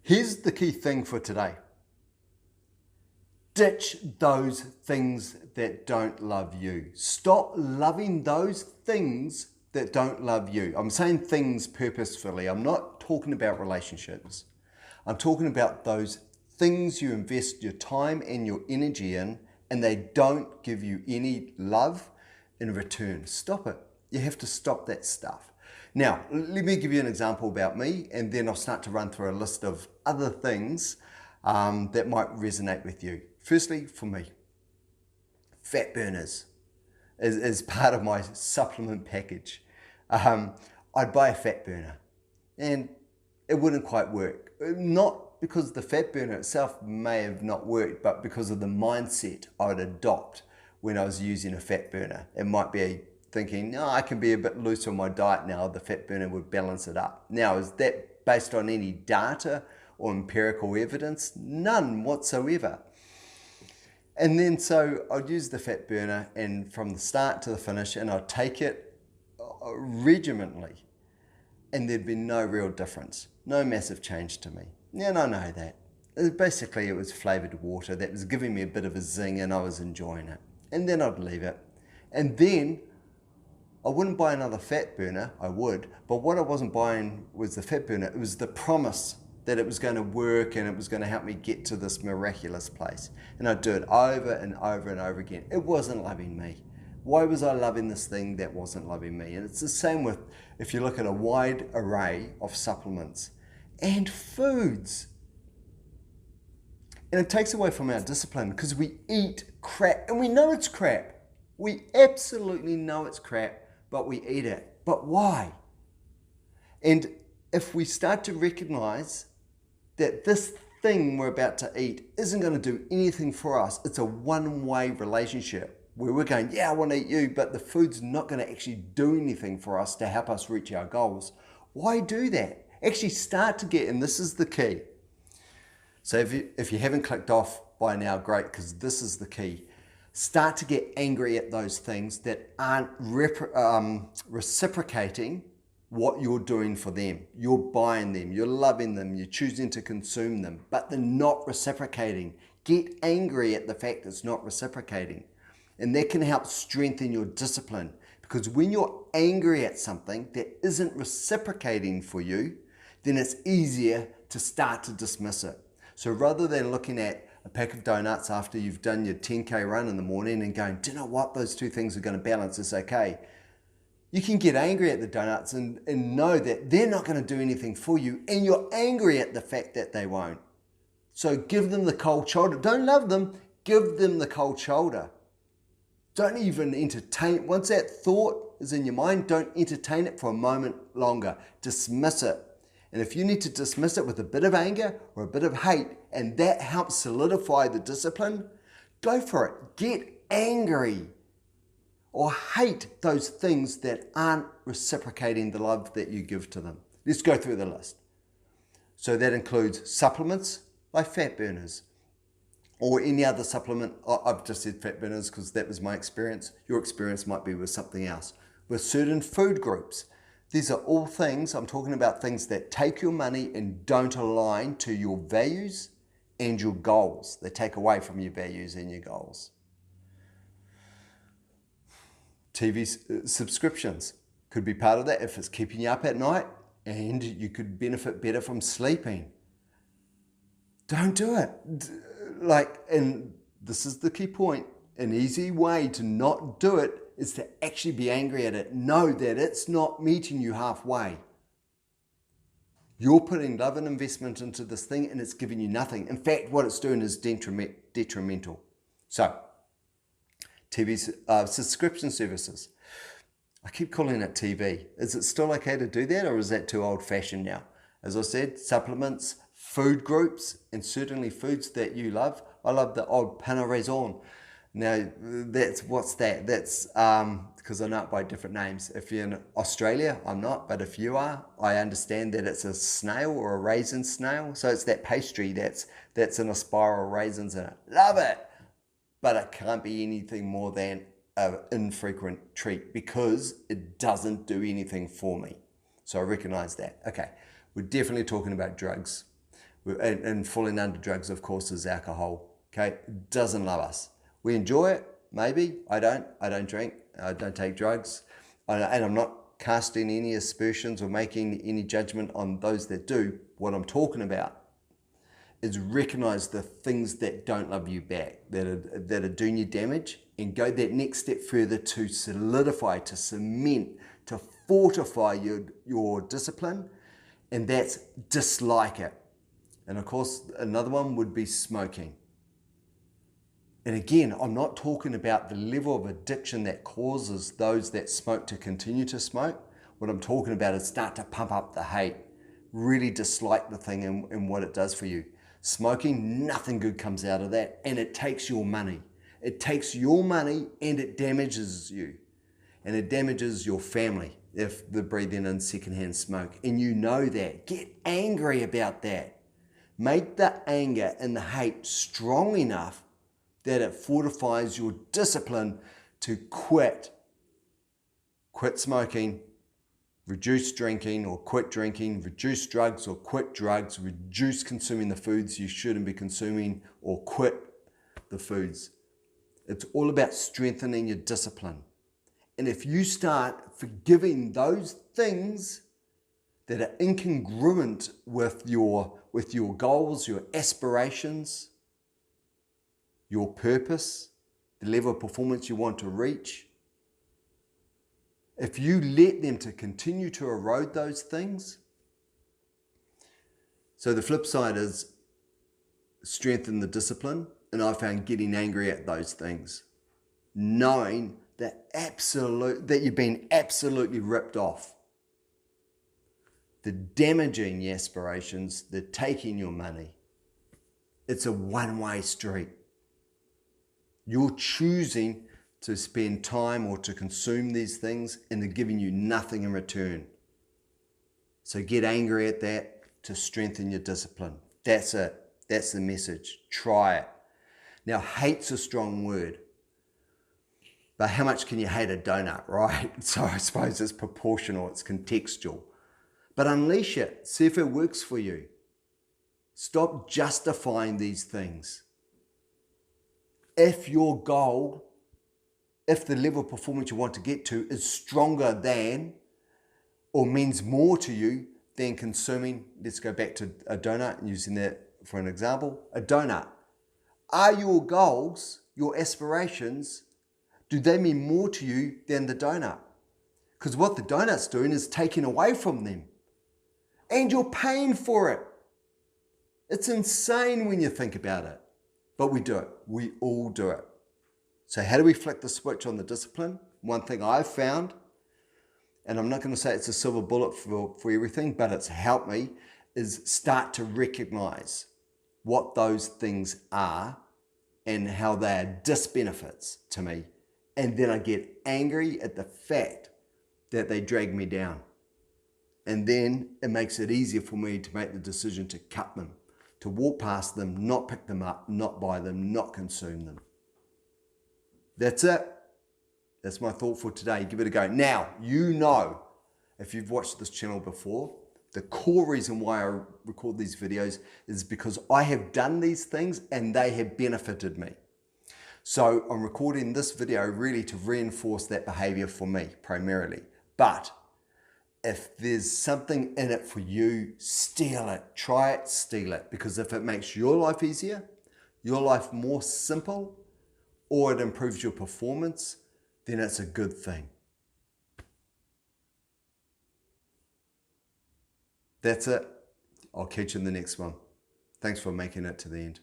Here's the key thing for today. Ditch those things that don't love you. Stop loving those things that don't love you. I'm saying things purposefully. I'm not talking about relationships. I'm talking about those things you invest your time and your energy in, and they don't give you any love in return. Stop it. You have to stop that stuff. Now, let me give you an example about me, and then I'll start to run through a list of other things that might resonate with you. Firstly, for me, fat burners is part of my supplement package. I'd buy a fat burner and it wouldn't quite work. Not because the fat burner itself may have not worked, but because of the mindset I would adopt when I was using a fat burner. It might be thinking, no, I can be a bit loose on my diet now, the fat burner would balance it up. Now, is that based on any data or empirical evidence? None whatsoever. And then so I'd use the fat burner, and from the start to the finish, and I'd take it regimentally, and there'd be no real difference, no massive change to me. And I know that. Basically, it was flavoured water that was giving me a bit of a zing, and I was enjoying it. And then I'd leave it. And then I wouldn't buy another fat burner, I would, but what I wasn't buying was the fat burner. It was the promise that it was going to work and it was going to help me get to this miraculous place. And I'd do it over and over and over again. It wasn't loving me. Why was I loving this thing that wasn't loving me? And it's the same with, if you look at a wide array of supplements and foods. And it takes away from our discipline because we eat crap and we know it's crap. We absolutely know it's crap, but we eat it. But why? And if we start to recognize that this thing we're about to eat isn't going to do anything for us, it's a one-way relationship where we're going, yeah, I want to eat you, but the food's not going to actually do anything for us to help us reach our goals. Why do that? Actually start to get, and this is the key. So if you haven't clicked off by now, great, because this is the key. Start to get angry at those things that aren't reciprocating what you're doing for them. You're buying them, you're loving them, you're choosing to consume them, but they're not reciprocating. Get angry at the fact it's not reciprocating. And that can help strengthen your discipline, because when you're angry at something that isn't reciprocating for you, then it's easier to start to dismiss it. So rather than looking at a pack of donuts after you've done your 10K run in the morning and going, do you know what, those two things are going to balance, it's okay. You can get angry at the donuts and know that they're not going to do anything for you, and you're angry at the fact that they won't. So give them the cold shoulder. Don't love them, give them the cold shoulder. Don't even entertain, once that thought is in your mind, don't entertain it for a moment longer. Dismiss it. And if you need to dismiss it with a bit of anger or a bit of hate, and that helps solidify the discipline, go for it. Get angry or hate those things that aren't reciprocating the love that you give to them. Let's go through the list. So that includes supplements like fat burners or any other supplement. I've just said fat burners because that was my experience. Your experience might be with something else. With certain food groups. These are all things, I'm talking about things that take your money and don't align to your values and your goals. They take away from your values and your goals. TV subscriptions could be part of that if it's keeping you up at night and you could benefit better from sleeping. Don't do it. And this is the key point, an easy way to not do it is to actually be angry at it. Know that it's not meeting you halfway. You're putting love and investment into this thing and it's giving you nothing. In fact, what it's doing is detrimental. So, TV subscription services. I keep calling it TV. Is it still okay to do that, or is that too old-fashioned now? As I said, supplements, food groups, and certainly foods that you love. I love the old pain raison. Now, what's that? That's because I know it by different names. If you're in Australia, I'm not, but if you are, I understand that it's a snail or a raisin snail. So it's that pastry that's in a spiral of raisins in it. Love it! But it can't be anything more than an infrequent treat because it doesn't do anything for me. So I recognize that. Okay, we're definitely talking about drugs. And falling under drugs, of course, is alcohol. Okay, doesn't love us. We enjoy it, maybe. I don't drink. I don't take drugs. And I'm not casting any aspersions or making any judgment on those that do. What I'm talking about is recognize the things that don't love you back, that are doing you damage, and go that next step further to solidify, to cement, to fortify your discipline, and that's dislike it. And of course, another one would be smoking. And again, I'm not talking about the level of addiction that causes those that smoke to continue to smoke. What I'm talking about is start to pump up the hate, really dislike the thing and what it does for you. Smoking, nothing good comes out of that, and it takes your money. It takes your money and it damages you. And it damages your family if they're breathing in secondhand smoke. And you know that. Get angry about that. Make the anger and the hate strong enough that it fortifies your discipline to quit. Quit smoking, reduce drinking or quit drinking, reduce drugs or quit drugs, reduce consuming the foods you shouldn't be consuming or quit the foods. It's all about strengthening your discipline. And if you start forgiving those things that are incongruent with your goals, your aspirations, your purpose, the level of performance you want to reach, if you let them to continue to erode those things, so the flip side is strengthen the discipline, and I found getting angry at those things, knowing that you've been absolutely ripped off. The damaging your aspirations, the taking your money. It's a one-way street. You're choosing to spend time or to consume these things, and they're giving you nothing in return. So get angry at that to strengthen your discipline. That's it. That's the message. Try it. Now, hate's a strong word. But how much can you hate a donut, right? So I suppose it's proportional, it's contextual. But unleash it. See if it works for you. Stop justifying these things. If your goal, if the level of performance you want to get to is stronger than or means more to you than consuming, let's go back to a donut, using that for an example, a donut. Are your goals, your aspirations, do they mean more to you than the donut? Because what the donut's doing is taking away from them. And you're paying for it. It's insane when you think about it. But we do it. We all do it. So how do we flick the switch on the discipline? One thing I've found, and I'm not going to say it's a silver bullet for everything, but it's helped me, is start to recognize what those things are and how they are disbenefits to me. And then I get angry at the fact that they drag me down. And then it makes it easier for me to make the decision to cut them, to walk past them, not pick them up, not buy them, not consume them. That's it. That's my thought for today. Give it a go. Now, you know, if you've watched this channel before, the core reason why I record these videos is because I have done these things and they have benefited me. So I'm recording this video really to reinforce that behavior for me primarily. But if there's something in it for you, steal it, try it, steal it. Because if it makes your life easier, your life more simple, or it improves your performance, then it's a good thing. That's it. I'll catch you in the next one. Thanks for making it to the end.